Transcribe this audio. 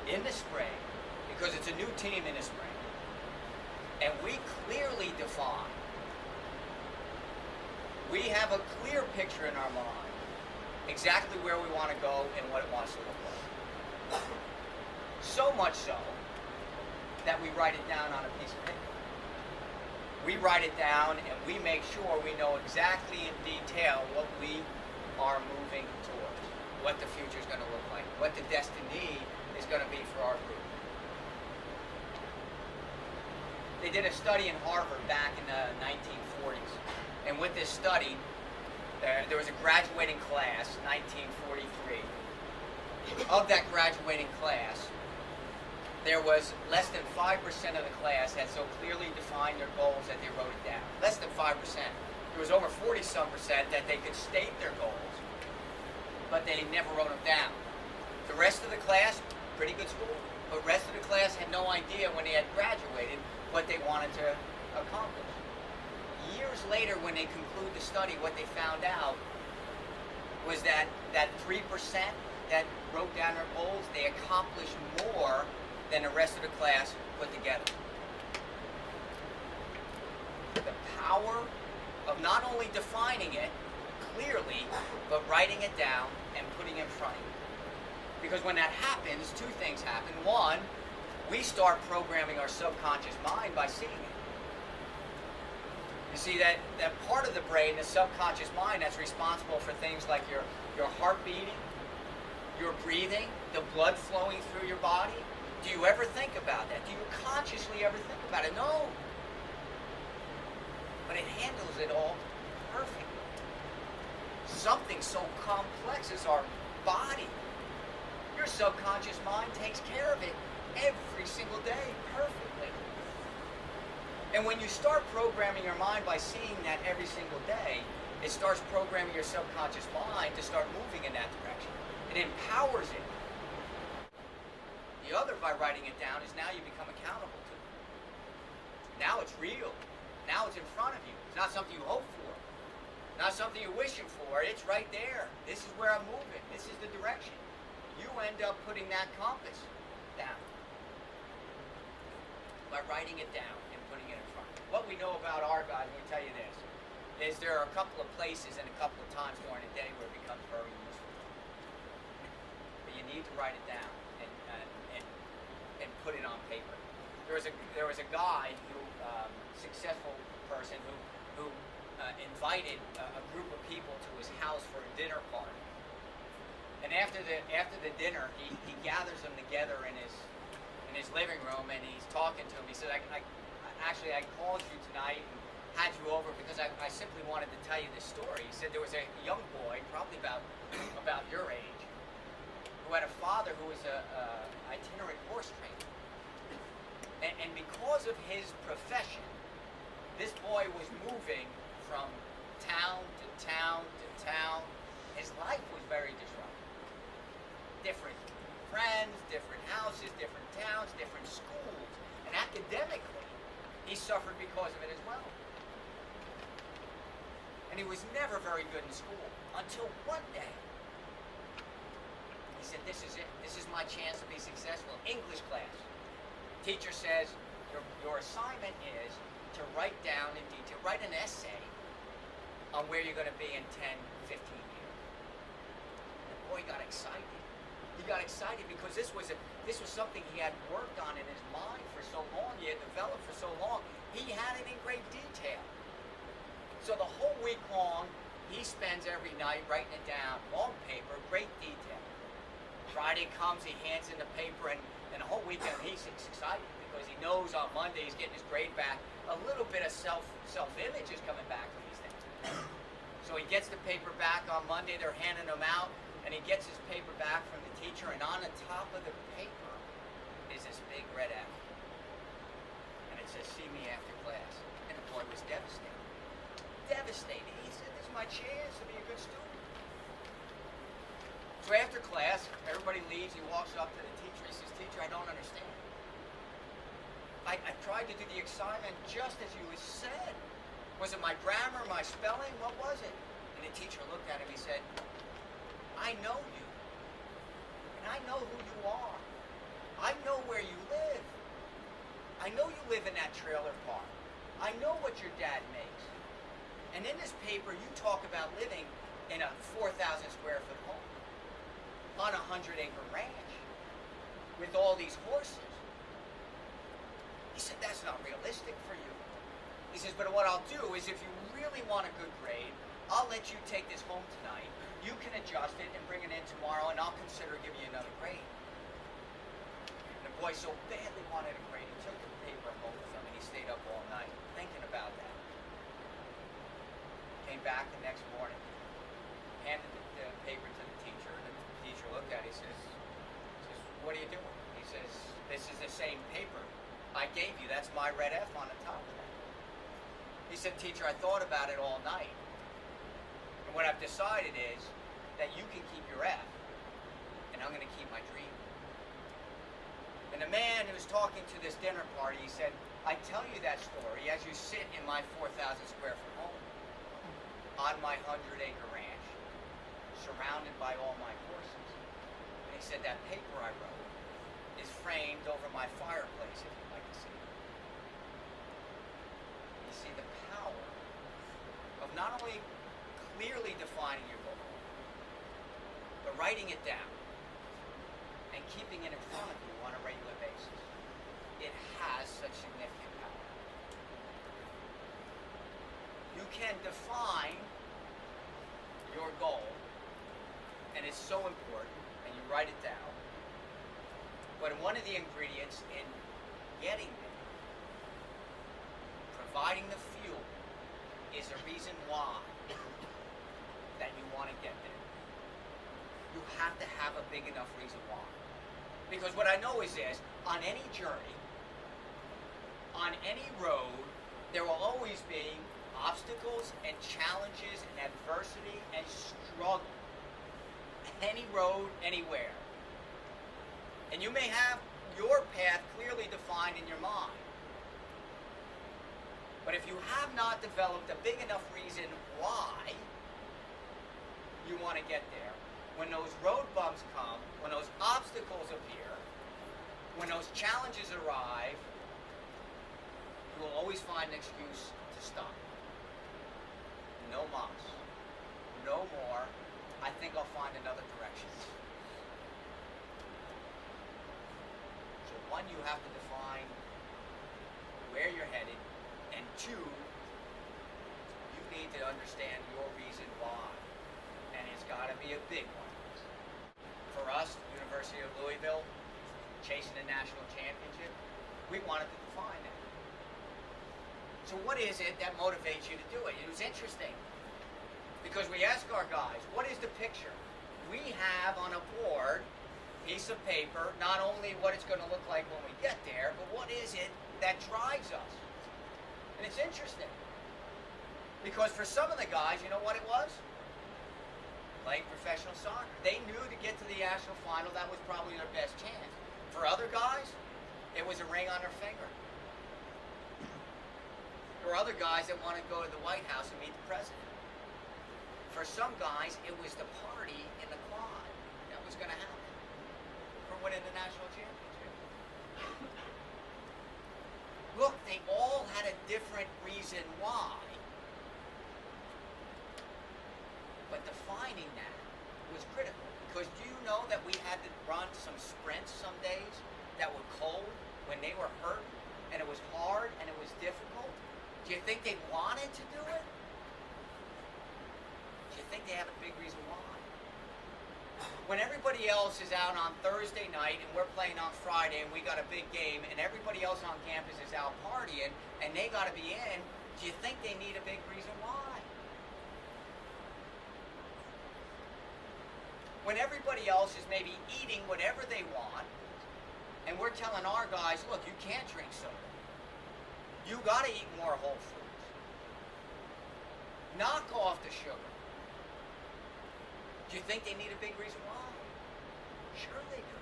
in the spring, because it's a new team in the spring, and we clearly define, we have a clear picture in our mind exactly where we want to go and what it wants to look like. So much so that we write it down on a piece of paper. We write it down and we make sure we know exactly in detail what we are moving towards, what the future is going to look like, what the destiny is going to be for our group. They did a study in Harvard back in the 1940s, and with this study, there was a graduating class, 1943. Of that graduating class, there was less than 5% of the class had so clearly defined their goals that they wrote it down. Less than 5%. There was over 40-some% that they could state their goals, but they never wrote them down. The rest of the class, pretty good school, but the rest of the class had no idea when they had graduated what they wanted to accomplish. Years later, when they conclude the study, what they found out was that 3% that wrote down their goals, they accomplished more than the rest of the class put together. The power of not only defining it clearly, but writing it down and putting it in front of you. Because when that happens, two things happen. One, we start programming our subconscious mind by seeing it. You see, that part of the brain, the subconscious mind, that's responsible for things like your heart beating, your breathing, the blood flowing through your body. Do you ever think about that? Do you consciously ever think about it? No. But it handles it all perfectly. Something so complex as our body. Your subconscious mind takes care of it every single day perfectly. And when you start programming your mind by seeing that every single day, it starts programming your subconscious mind to start moving in that direction. It empowers it. The other, by writing it down, is now you become accountable to it. Now it's real. Now it's in front of you. It's not something you hope for. Not something you're wishing for. It's right there. This is where I'm moving. This is the direction. You end up putting that compass down by writing it down and putting it in front. What we know about our guys, let me tell you this, is there are a couple of places and a couple of times during the day where it becomes very useful. But you need to write it down and put it on paper. There was a guy who, successful person who invited a group of people to his house for a dinner party. And after the dinner, he gathers them together in his living room, and he's talking to him. He said, I called you tonight and had you over because I simply wanted to tell you this story. He said there was a young boy, probably about your age, who had a father who was a itinerant horse trainer. And because of his profession, this boy was moving from town to town to town. His life was very disrupted. Different friends, different houses, different towns, different schools. And academically, he suffered because of it as well. And he was never very good in school until one day he said, this is it. This is my chance to be successful. English class. Teacher says, your assignment is to write down in detail, write an essay on where you're going to be in 10, 15 years. And the boy got excited. He got excited because this was something he had worked on in his mind for so long, he had developed for so long. He had it in great detail. So the whole week long, he spends every night writing it down on paper, great detail. Friday comes, he hands in the paper, and the whole weekend he's excited because he knows on Monday he's getting his grade back. A little bit of self-image is coming back from these things. So he gets the paper back on Monday, they're handing him out, and he gets his paper back from the teacher, and on the top of the paper is this big red F. And it says, see me after class. And the boy was devastated. Devastated. He said, this is my chance to be a good student. So after class, everybody leaves, he walks up to the teacher, he says, teacher, I don't understand. I tried to do the assignment just as you said. Was it my grammar, my spelling? What was it? And the teacher looked at him, he said, I know you. And I know who you are. live in that trailer park. I know what your dad makes. And in this paper, you talk about living in a 4,000 square foot home on a 100-acre ranch with all these horses. He said, that's not realistic for you. He says, but what I'll do is if you really want a good grade, I'll let you take this home tonight. You can adjust it and bring it in tomorrow, and I'll consider giving you another grade. And the boy so badly wanted a grade, he took the paper home with him, and he stayed up all night thinking about that. Came back the next morning, handed the paper to the teacher, and the teacher looked at it, he says, what are you doing? He says, this is the same paper I gave you. That's my red F on the top of that. He said, teacher, I thought about it all night. And what I've decided is that you can keep your F, and I'm going to keep my dream. And the man who was talking to this dinner party, he said, I tell you that story as you sit in my 4,000 square foot home on my 100-acre ranch, surrounded by all my horses. And he said, that paper I wrote is framed over my fireplace, if you'd like to see it. You see the power of not only clearly defining your goal, but writing it down and keeping it in front of you on a regular basis. It has such significant power. You can define your goal, and it's so important, and you write it down. But one of the ingredients in getting there, providing the fuel, is a reason why that you want to get there. You have to have a big enough reason why. Because what I know is this, on any journey, on any road, there will always be obstacles and challenges and adversity and struggle. Any road, anywhere. And you may have your path clearly defined in your mind. But if you have not developed a big enough reason why you want to get there, when those road bumps come, when those obstacles appear, when those challenges arrive, you will always find an excuse to stop. No mas. No more. I think I'll find another direction. So one, you have to define where you're headed, and two, you need to understand your reason why. And it's got to be a big one. For us, University of Louisville, chasing the national championship, we wanted to define it. So what is it that motivates you to do it? It was interesting because we ask our guys, what is the picture? We have on a board, piece of paper, not only what it's going to look like when we get there, but what is it that drives us? And it's interesting because for some of the guys, you know what it was? Playing professional soccer. They knew to get to the national final, that was probably their best chance. For other guys, it was a ring on their finger. There were other guys that wanted to go to the White House and meet the president. For some guys, it was the party in the quad that was going to happen for winning the national championship. Look, they all had a different reason why. But defining that was critical. Because do you know that we had to run some sprints some days that were cold when they were hurt and it was hard and it was difficult? Do you think they wanted to do it? Do you think they have a big reason why? When everybody else is out on Thursday night and we're playing on Friday and we got a big game and everybody else on campus is out partying and they got to be in, do you think they need a big reason why? When everybody else is maybe eating whatever they want, and we're telling our guys, look, you can't drink soda. You got to eat more whole foods. Knock off the sugar. Do you think they need a big reason why? Sure they do.